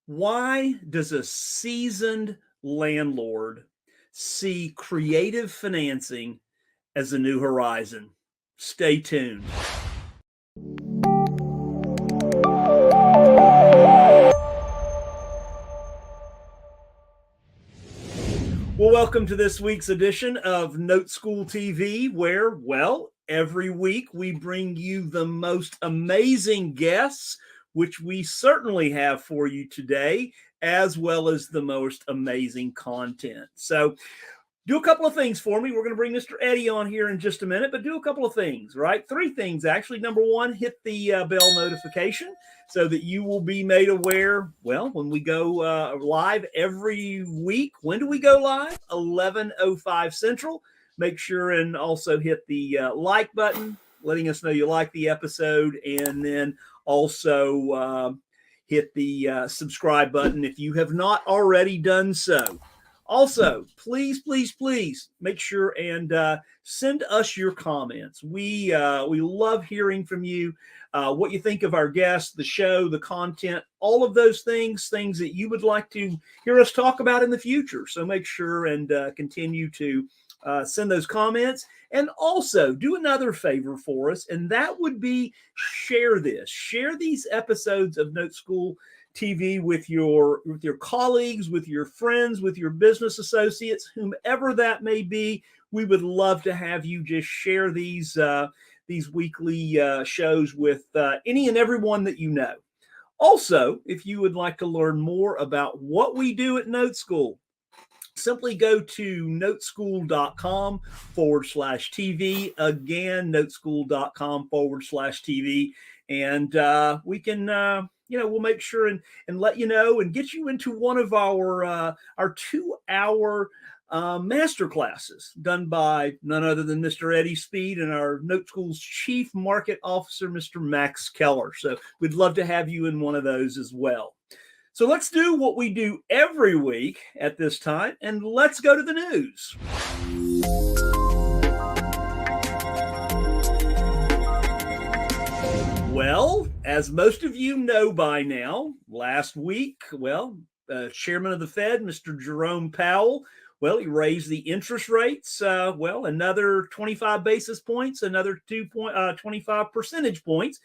Why does a seasoned landlord see creative financing as a new horizon? Stay tuned. Well, welcome to this week's edition of NoteSchool TV, where, every week we bring you the most amazing guests, which we certainly have for you today, as well as the most amazing content. So, do a couple of things for me. We're going to bring Mr. Eddie on here in just a minute, but do a couple of things, right? Three things, actually. Number one, hit the bell notification so that you will be made aware, when we go live every week. When do we go live? 11:05 Central. Make sure and also hit the like button, letting us know you like the episode, and then also hit the subscribe button if you have not already done so. Also, please make sure and send us your comments. We love hearing from you, what you think of our guests, the show, the content, all of those things that you would like to hear us talk about in the future. So make sure and continue to send those comments. And also do another favor for us, and that would be share these episodes of NoteSchool TV with your colleagues, with your friends, with your business associates, whomever that may be. We would love to have you just share these weekly shows with any and everyone that you know. Also, if you would like to learn more about what we do at NoteSchool, simply go to noteschool.com/TV. Again, noteschool.com/TV. And we can, we'll make sure and let you know and get you into one of our 2-hour master classes done by none other than Mr. Eddie Speed and our NoteSchool's Chief Market Officer, Mr. Max Keller. So we'd love to have you in one of those as well. So let's do what we do every week at this time, and let's go to the news. Well, as most of you know by now, last week, Chairman of the Fed, Mr. Jerome Powell, he raised the interest rates, another 25 basis points, another 25 percentage points.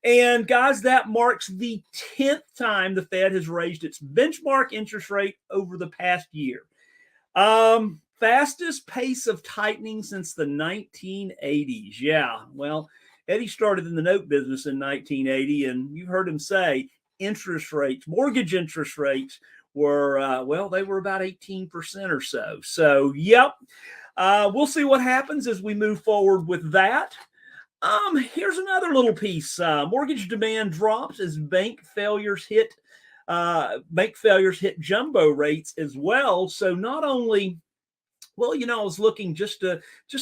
And guys, that marks the 10th time the Fed has raised its benchmark interest rate over the past year. Fastest pace of tightening since the 1980s. Yeah, Eddie started in the note business in 1980, and you've heard him say mortgage interest rates were, they were about 18% or so. So, we'll see what happens as we move forward with that. Here's another little piece. Mortgage demand drops as bank failures hit jumbo rates as well. So not only, I was looking just a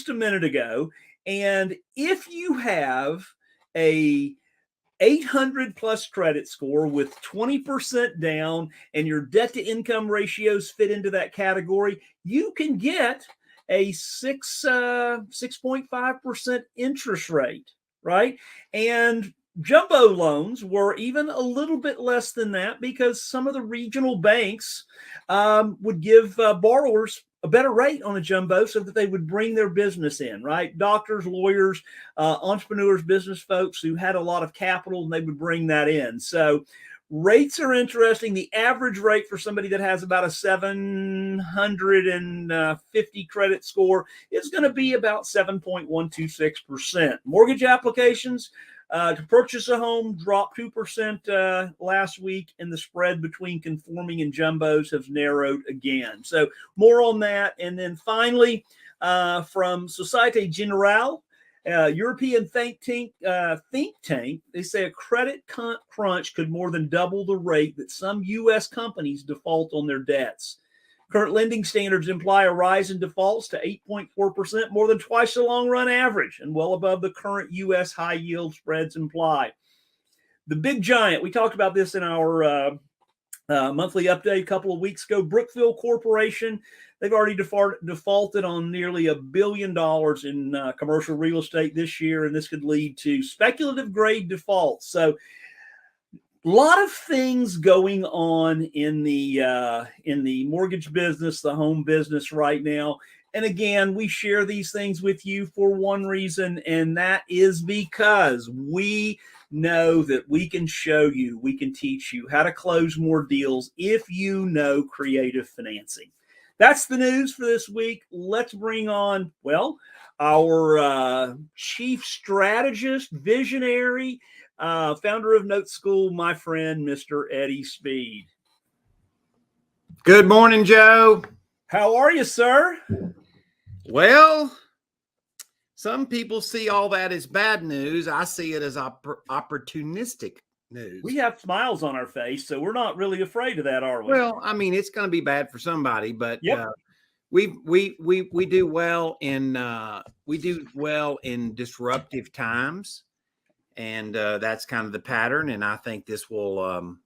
minute ago, and if you have a 800 plus credit score with 20% down and your debt to income ratios fit into that category, you can get a 6.5% interest rate, right? And jumbo loans were even a little bit less than that because some of the regional banks would give borrowers a better rate on a jumbo so that they would bring their business in, right? Doctors, lawyers, entrepreneurs, business folks who had a lot of capital, and they would bring that in. So rates are interesting. The average rate for somebody that has about a 750 credit score is going to be about 7.126%. Mortgage applications to purchase a home dropped 2% last week, and the spread between conforming and jumbos has narrowed again. So more on that. And then finally, from Societe Generale, European think tank, they say a credit crunch could more than double the rate that some U.S. companies default on their debts. Current lending standards imply a rise in defaults to 8.4%, more than twice the long-run average, and well above the current U.S. high-yield spreads imply. The big giant, we talked about this in our monthly update a couple of weeks ago, Brookfield Corporation, they've already defaulted on nearly $1 billion in commercial real estate this year, and this could lead to speculative grade defaults. So lot of things going on in the mortgage business, the home business right now. And again, we share these things with you for one reason, and that is because we know that we can show you, we can teach you how to close more deals if you know creative financing. That's the news for this week. Let's bring on, well, our chief strategist, visionary, founder of NoteSchool, my friend, Mr. Eddie Speed. Good morning, Joe. How are you, sir? Well, some people see all that as bad news. I see it as opportunistic news. We have smiles on our face, so we're not really afraid of that, are we? Well, I mean, it's going to be bad for somebody, but yep. we do well in disruptive times, and that's kind of the pattern. And I think this will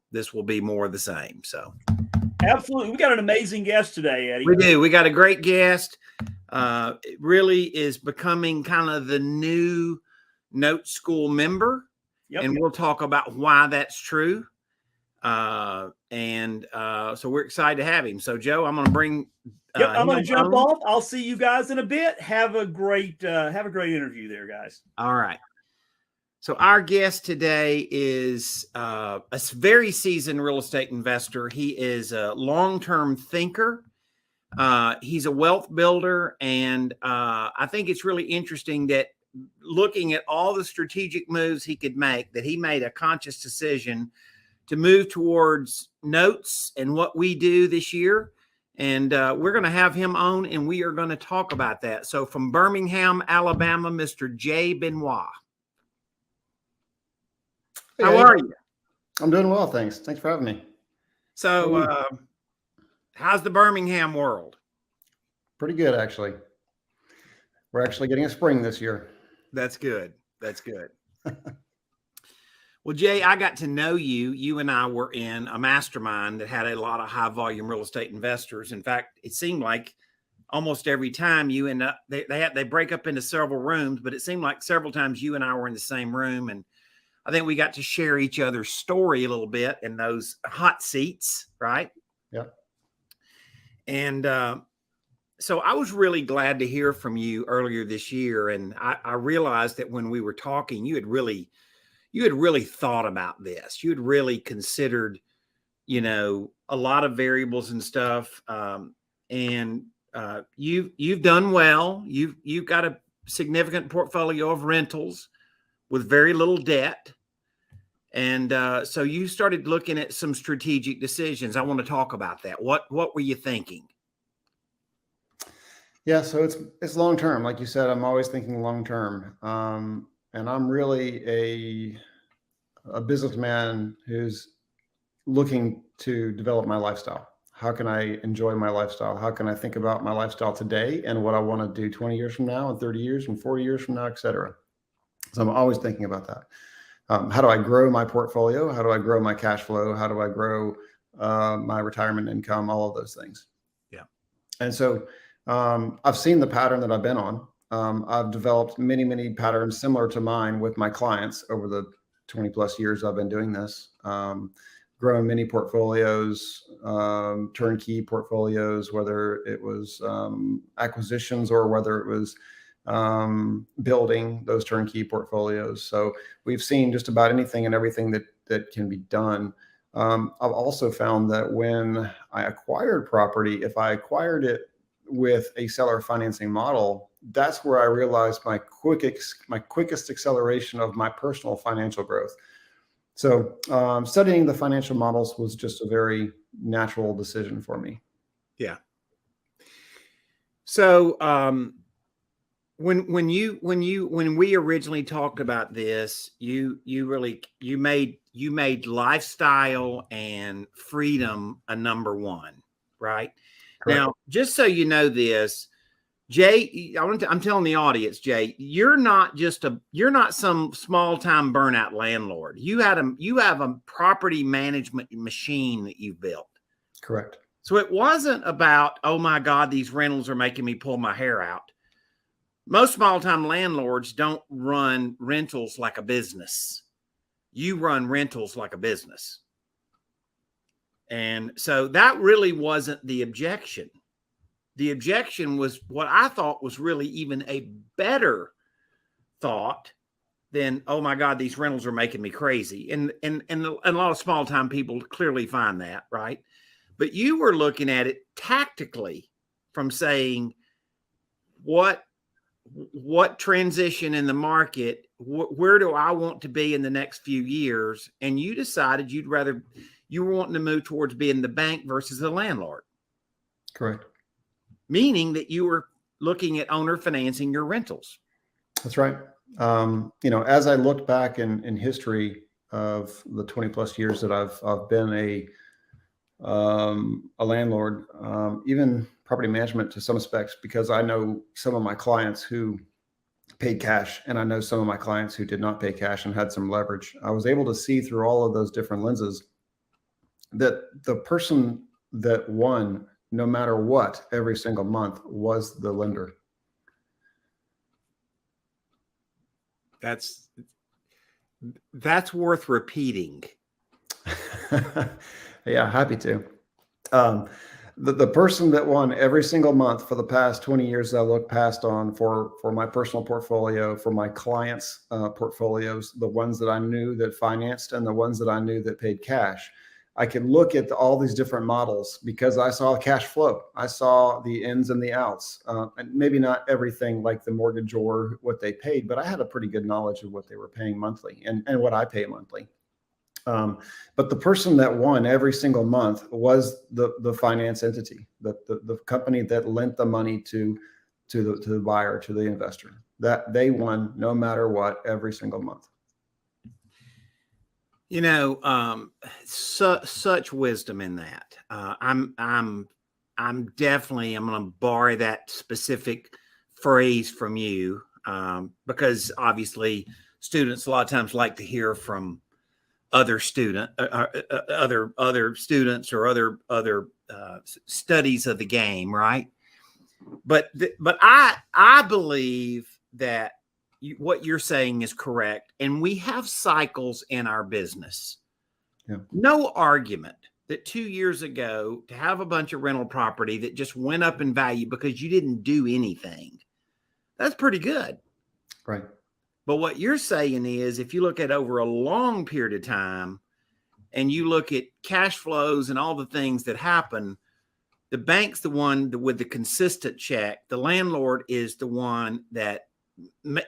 be more of the same. So, absolutely, we got an amazing guest today, Eddie. We do. We got a great guest. It really is becoming kind of the new NoteSchool member. Yep. And we'll talk about why that's true. So we're excited to have him. So, Joe, I'm going to bring. I'm going to jump off. I'll see you guys in a bit. Have a great interview there, guys. All right. So our guest today is a very seasoned real estate investor. He is a long-term thinker. He's a wealth builder, and I think it's really interesting that looking at all the strategic moves he could make, that he made a conscious decision to move towards notes and what we do this year. And we're going to have him on, and we are going to talk about that. So from Birmingham, Alabama, Mr. Jay Benoit. Hey, how are you? I'm doing well, thanks. Thanks for having me. So how's the Birmingham world? Pretty good, actually. We're actually getting a spring this year. That's good. That's good. Well, Jay, I got to know you. You and I were in a mastermind that had a lot of high volume real estate investors. In fact, it seemed like almost every time you end up, they break up into several rooms, but it seemed like several times you and I were in the same room. And I think we got to share each other's story a little bit in those hot seats, right? Yeah. And so I was really glad to hear from you earlier this year. And I realized that when we were talking, you had really thought about this. You had really considered, a lot of variables and stuff. You've done well. You've got a significant portfolio of rentals with very little debt. And so you started looking at some strategic decisions. I want to talk about that. What were you thinking? Yeah, so it's long term. Like you said, I'm always thinking long term. And I'm really a businessman who's looking to develop my lifestyle. How can I enjoy my lifestyle? How can I think about my lifestyle today and what I want to do 20 years from now and 30 years and 40 years from now, et cetera. So I'm always thinking about that. How do I grow my portfolio? How do I grow my cash flow? How do I grow my retirement income? All of those things. Yeah. And so I've seen the pattern that I've been on. I've developed many, many patterns similar to mine with my clients over the 20 plus years I've been doing this, growing many portfolios, turnkey portfolios, whether it was acquisitions or whether it was building those turnkey portfolios. So we've seen just about anything and everything that can be done. I've also found that when I acquired property, if I acquired it with a seller financing model, that's where I realized my quickest acceleration of my personal financial growth. So studying the financial models was just a very natural decision for me. Yeah. So when we originally talked about this, you made lifestyle and freedom a number one, right? Correct. Now, just so you know this, Jay, I'm telling the audience, Jay, you're not some small time burnout landlord. You have a property management machine that you've built. Correct. So it wasn't about, oh my God, these rentals are making me pull my hair out. Most small time landlords don't run rentals like a business. you run rentals like a business. And so that really wasn't the objection. The objection was what I thought was really even a better thought than, oh my God, these rentals are making me crazy. And a lot of small time people clearly find that, right? But you were looking at it tactically from saying, what transition in the market, where do I want to be in the next few years? And you decided you were wanting to move towards being the bank versus the landlord. Correct. Meaning that you were looking at owner financing your rentals. That's right. As I looked back in history of the 20 plus years that I've been a landlord, even property management to some aspects, because I know some of my clients who paid cash and I know some of my clients who did not pay cash and had some leverage. I was able to see through all of those different lenses that the person that won, no matter what, every single month was the lender. That's worth repeating. Yeah, happy to. The person that won every single month for the past 20 years that I look past on for my personal portfolio, for my clients' portfolios, the ones that I knew that financed and the ones that I knew that paid cash, I could look at all these different models because I saw cash flow. I saw the ins and the outs, and maybe not everything like the mortgage or what they paid, but I had a pretty good knowledge of what they were paying monthly and what I pay monthly. But the person that won every single month was the finance entity, the company that lent the money to the buyer, to the investor. That they won no matter what every single month. Such wisdom in that. I'm going to borrow that specific phrase from you, because obviously students a lot of times like to hear from other students or other studies of the game, right? But I believe that what you're saying is correct, and we have cycles in our business. Yeah. No argument that 2 years ago to have a bunch of rental property that just went up in value because you didn't do anything, that's pretty good. Right. But what you're saying is, if you look at over a long period of time and you look at cash flows and all the things that happen, the bank's the one with the consistent check. The landlord is the one that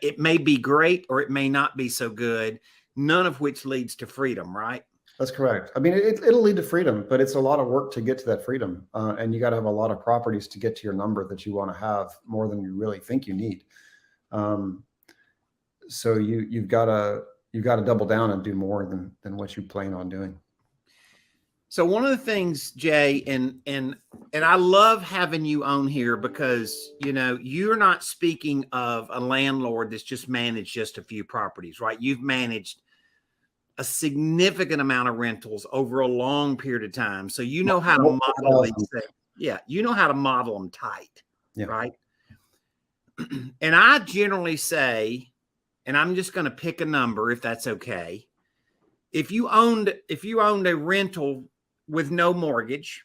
it may be great or it may not be so good, none of which leads to freedom, right? That's correct. I mean, it'll lead to freedom, but it's a lot of work to get to that freedom. And you got to have a lot of properties to get to your number that you want to have, more than you really think you need. So you've got to double down and do more than what you plan on doing. So one of the things, Jay, and I love having you on here because, you're not speaking of a landlord that's just managed just a few properties, right? You've managed a significant amount of rentals over a long period of time. So you know how to model these things. Yeah, you know how to model them tight, yeah. Right? And I generally say, and I'm just going to pick a number if that's okay. If you owned a rental with no mortgage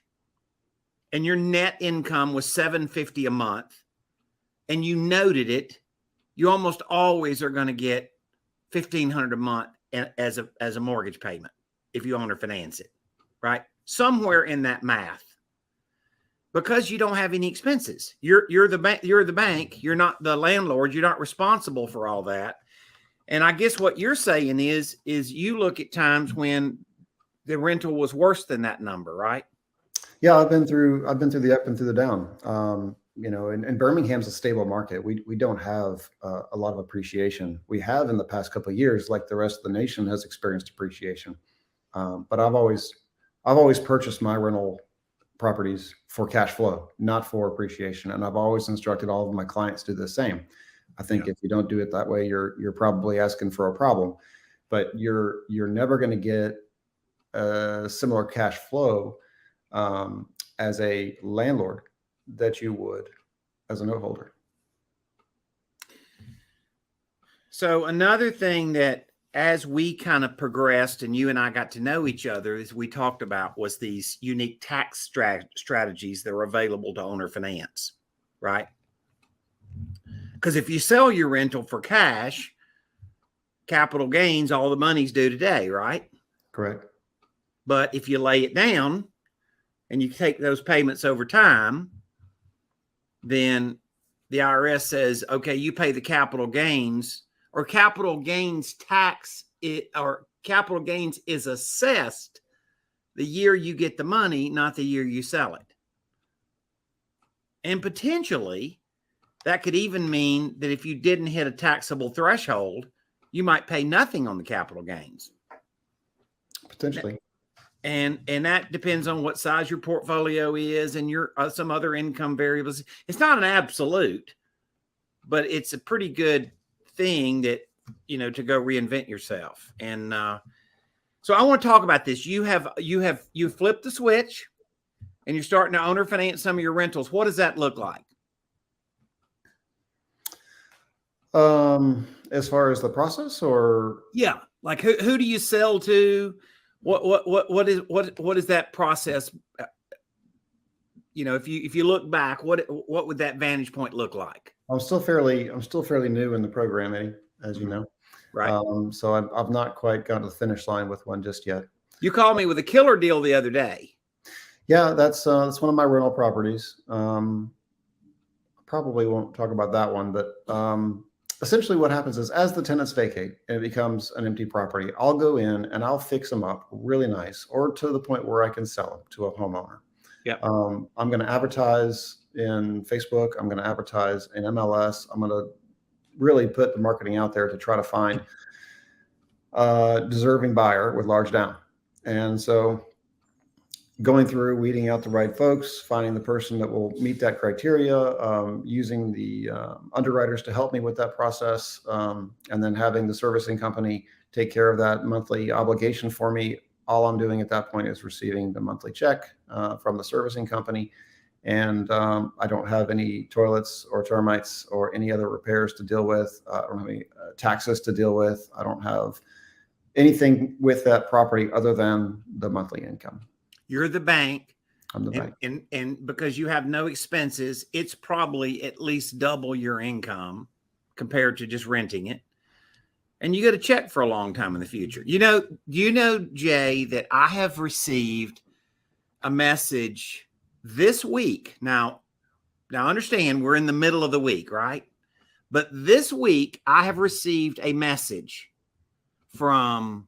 and your net income was $750 a month and you noted it, you almost always are going to get $1,500 a month as a mortgage payment if you own or finance it, right? Somewhere in that math, because you don't have any expenses. You're the bank. You're not the landlord. You're not responsible for all that. And I guess what you're saying is you look at times when the rental was worse than that number, right? Yeah, I've been through the up and through the down. And Birmingham's a stable market. We don't have a lot of appreciation. We have in the past couple of years, like the rest of the nation has experienced appreciation. But I've always purchased my rental properties for cash flow, not for appreciation. And I've always instructed all of my clients to do the same. I think if you don't do it that way, you're probably asking for a problem. But you're never going to get a similar cash flow as a landlord that you would as a note holder. So another thing that as we kind of progressed and you and I got to know each other, as we talked about, was these unique tax strategies that are available to owner finance, right? Because if you sell your rental for cash, capital gains, all the money's due today, right? Correct. But if you lay it down and you take those payments over time, then the IRS says, okay, you pay the capital gains, or capital gains tax, or capital gains is assessed the year you get the money, not the year you sell it. And potentially, that could even mean that if you didn't hit a taxable threshold, you might pay nothing on the capital gains. Potentially. And that depends on what size your portfolio is and your some other income variables. It's not an absolute, but it's a pretty good thing that, you know, to go reinvent yourself. And so I want to talk about this. You flipped the switch and you're starting to owner finance some of your rentals. What does that look like? As far as the process, or yeah, like who do you sell to? What is that process? You know, if you look back, what would that vantage point look like? I'm still fairly new in the program, Eddie, as you know. Right. So I've not quite got to the finish line with one just yet. You called me with a killer deal the other day. Yeah, that's one of my rental properties. Probably won't talk about that one, but essentially what happens is, as the tenants vacate and it becomes an empty property, I'll go in and I'll fix them up really nice, or to the point where I can sell them to a homeowner. Yeah. I'm going to advertise in Facebook. I'm going to advertise in MLS. I'm going to really put the marketing out there to try to find a deserving buyer with large down. And so going through, weeding out the right folks, finding the person that will meet that criteria, using the underwriters to help me with that process, and then having the servicing company take care of that monthly obligation for me. All I'm doing at that point is receiving the monthly check from the servicing company. And I don't have any toilets or termites or any other repairs to deal with. I don't have any taxes to deal with. I don't have anything with that property other than the monthly income. You're the bank. I'm the bank. And because you have no expenses, it's probably at least double your income compared to just renting it. And you get a check for a long time in the future. You know, Jay, that I have received a message this week. Now understand, we're in the middle of the week, right? But this week I have received a message from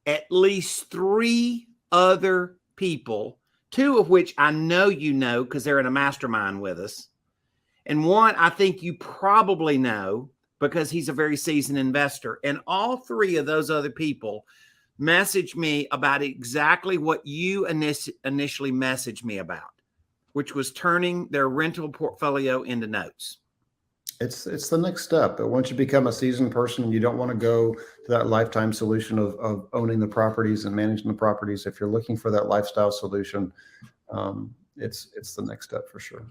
at least 3 other people, 2 of which I know you know because they're in a mastermind with us. And one I think you probably know because he's a very seasoned investor. And all 3 of those other people messaged me about exactly what you initially messaged me about, which was turning their rental portfolio into notes. It's the next step. But once you become a seasoned person, you don't want to go to that lifetime solution of owning the properties and managing the properties. If you're looking for that lifestyle solution, it's the next step for sure.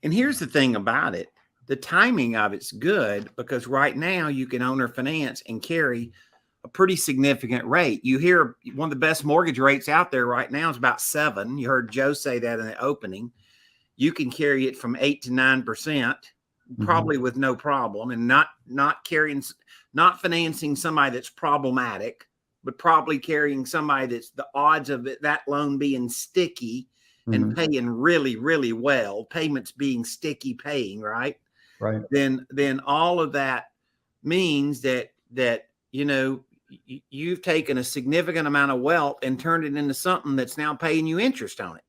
And here's the thing about it. The timing of it's good because right now you can owner finance and carry a pretty significant rate. You hear one of the best mortgage rates out there right now is about 7. You heard Joe say that in the opening. You can carry it from 8 to 9%. Probably with no problem, and not financing somebody that's problematic, but probably carrying somebody that's the odds of that loan being sticky and paying really, really well, payments being sticky paying, right? Right. Then all of that means that you know, you've taken a significant amount of wealth and turned it into something that's now paying you interest on it.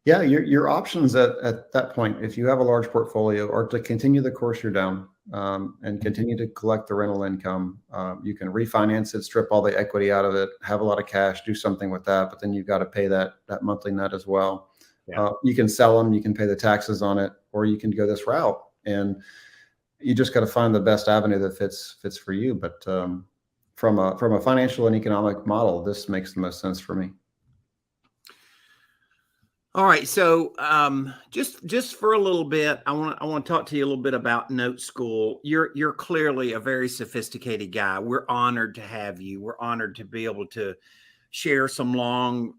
Yeah, your options at that point, if you have a large portfolio, are to continue the course you're down and continue to collect the rental income. You can refinance it, strip all the equity out of it, have a lot of cash, do something with that, but then you've got to pay that monthly net as well. Yeah. You can sell them, you can pay the taxes on it, or you can go this route, and you just got to find the best avenue that fits for you. But from a financial and economic model, this makes the most sense for me. All right. So just for a little bit, I want to talk to you a little bit about NoteSchool. You're clearly a very sophisticated guy. We're honored to have you. We're honored to be able to share some long,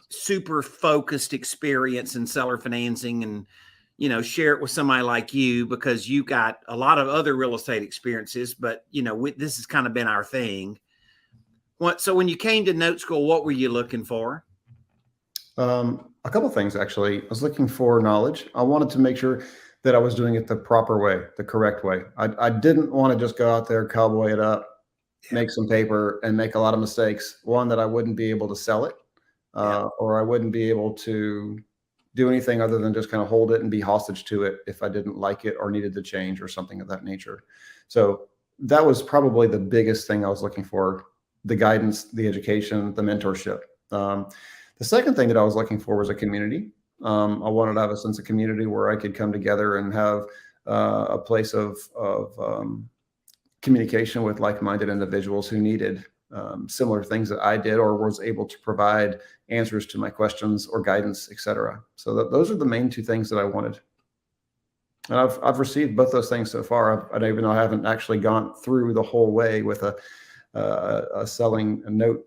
super focused experience in seller financing and, share it with somebody like you because you got a lot of other real estate experiences, but, this has kind of been our thing. So when you came to NoteSchool, what were you looking for? A couple things, actually. I was looking for knowledge. I wanted to make sure that I was doing it the proper way, the correct way. I didn't want to just go out there, cowboy it up, make some paper, and make a lot of mistakes. One, that I wouldn't be able to sell it, or I wouldn't be able to do anything other than just kind of hold it and be hostage to it if I didn't like it or needed to change or something of that nature. So that was probably the biggest thing I was looking for: the guidance, the education, the mentorship. The second thing that I was looking for was a community. I wanted to have a sense of community where I could come together and have a place of communication with like-minded individuals who needed similar things that I did, or was able to provide answers to my questions or guidance, etc. So those are the main two things that I wanted. And I've received both those things so far. Even though I haven't actually gone through the whole way with a selling a note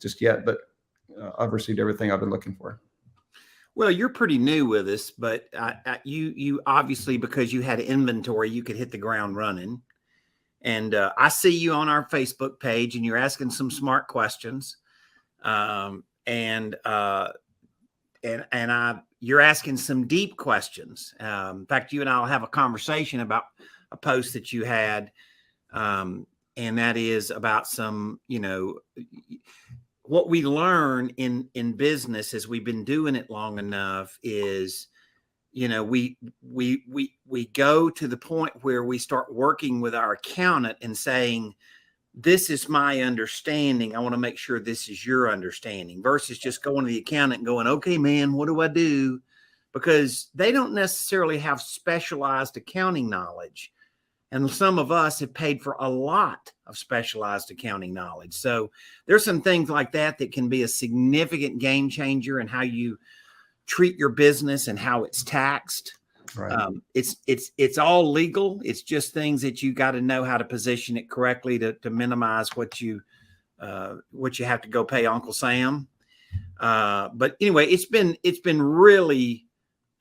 just yet, but I've received everything I've been looking for. Well, you're pretty new with us, but you obviously, because you had inventory, you could hit the ground running. And I see you on our Facebook page, and you're asking some smart questions, you're asking some deep questions. In fact, you and I will have a conversation about a post that you had, and that is about some, what we learn in business as we've been doing it long enough is, we go to the point where we start working with our accountant and saying, this is my understanding. I want to make sure this is your understanding, versus just going to the accountant and going, okay, man, what do I do? Because they don't necessarily have specialized accounting knowledge. And some of us have paid for a lot of specialized accounting knowledge. So there's some things like that that can be a significant game changer in how you treat your business and how it's taxed. Right. It's all legal. It's just things that you got to know how to position it correctly to minimize what you have to go pay Uncle Sam. But anyway, it's been really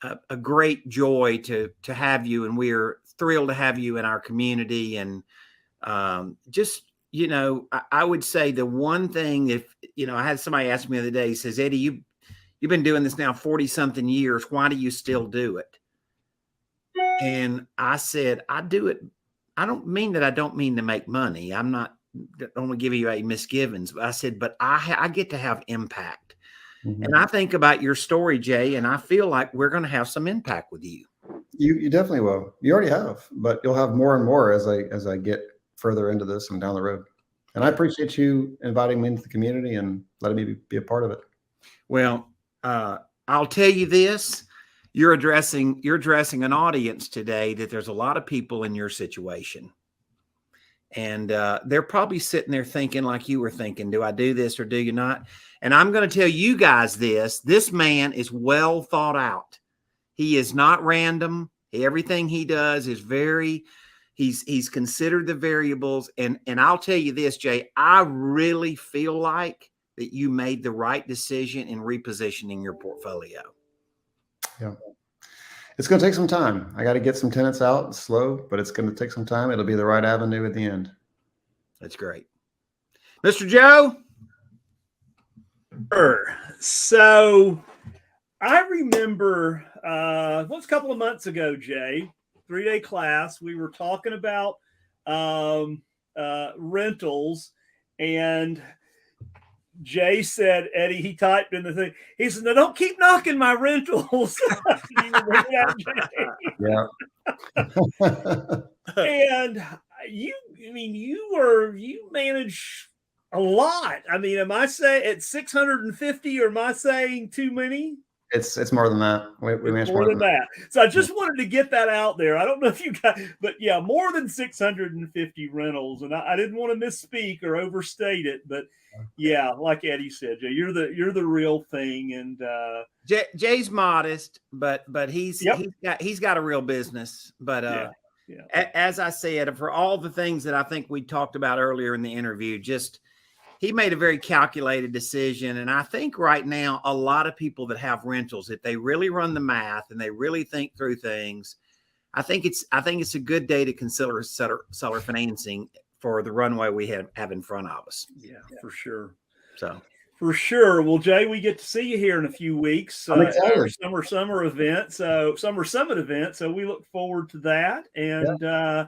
a great joy to have you, and we're thrilled to have you in our community. And I would say the one thing, if I had somebody ask me the other day, he says, Eddie, you've been doing this now 40 something years. Why do you still do it? And I said, I do it. I don't mean to make money. I don't want to give you any misgivings, but I said, but I get to have impact. Mm-hmm. And I think about your story, Jay, and I feel like we're going to have some impact with you. You definitely will. You already have, but you'll have more and more as I get further into this and down the road. And I appreciate you inviting me into the community and letting me be a part of it. Well, I'll tell you this. You're addressing an audience today that there's a lot of people in your situation. And they're probably sitting there thinking like you were thinking, do I do this or do you not? And I'm going to tell you guys this man is well thought out. He is not random. Everything he does is he's considered the variables. And I'll tell you this, Jay, I really feel like that you made the right decision in repositioning your portfolio. Yeah. It's going to take some time. I got to get some tenants out. It's slow, but it's going to take some time. It'll be the right avenue at the end. That's great. Mr. Joe? Sure. So I remember it was a couple of months ago, Jay, 3-day class. We were talking about rentals, and Jay said, Eddie, he typed in the thing. He said, no, don't keep knocking my rentals. You remember that, Jay? Yeah. And you manage a lot. I mean, am I saying at 650 or am I saying too many? It's more than that. We manage more than that. So I just Yeah. wanted to get that out there. I don't know if you got, but yeah, more than 650 rentals. And I didn't want to misspeak or overstate it, but yeah, like Eddie said, Jay, you're the real thing. And Jay's modest, but he's Yep. he's got a real business. But yeah. As I said, for all the things that I think we talked about earlier in the interview, just he made a very calculated decision. And I think right now, a lot of people that have rentals, if they really run the math and they really think through things, I think it's a good day to consider seller financing for the runway we have in front of us. Yeah, for sure. So for sure. Well, Jay, we get to see you here in a few weeks I'm at our excited. summer event. So summer summit event. So we look forward to that. And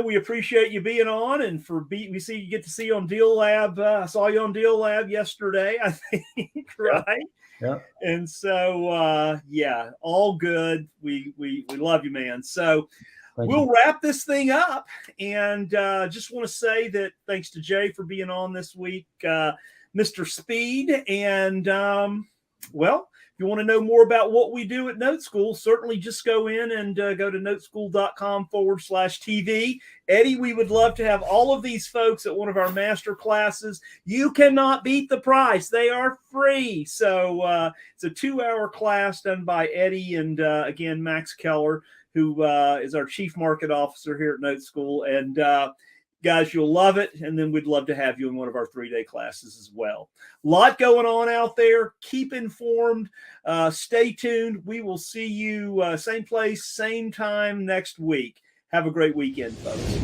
we appreciate you being on, and we see you get to see you on Deal Lab. I saw you on Deal Lab yesterday, I think, right? Yeah. And so, yeah, all good. We love you, man. So we'll wrap this thing up, and just want to say that thanks to Jay for being on this week, Mr. Speed, and well. If you want to know more about what we do at NoteSchool, certainly just go in and go to noteschool.com/TV. Eddie, we would love to have all of these folks at one of our master classes. You cannot beat the price. They are free. So it's a 2-hour class done by Eddie and, again, Max Keller, who is our chief market officer here at NoteSchool. And guys, you'll love it. And then we'd love to have you in one of our 3-day classes as well. A lot going on out there. Keep informed. Stay tuned. We will see you same place, same time next week. Have a great weekend, folks.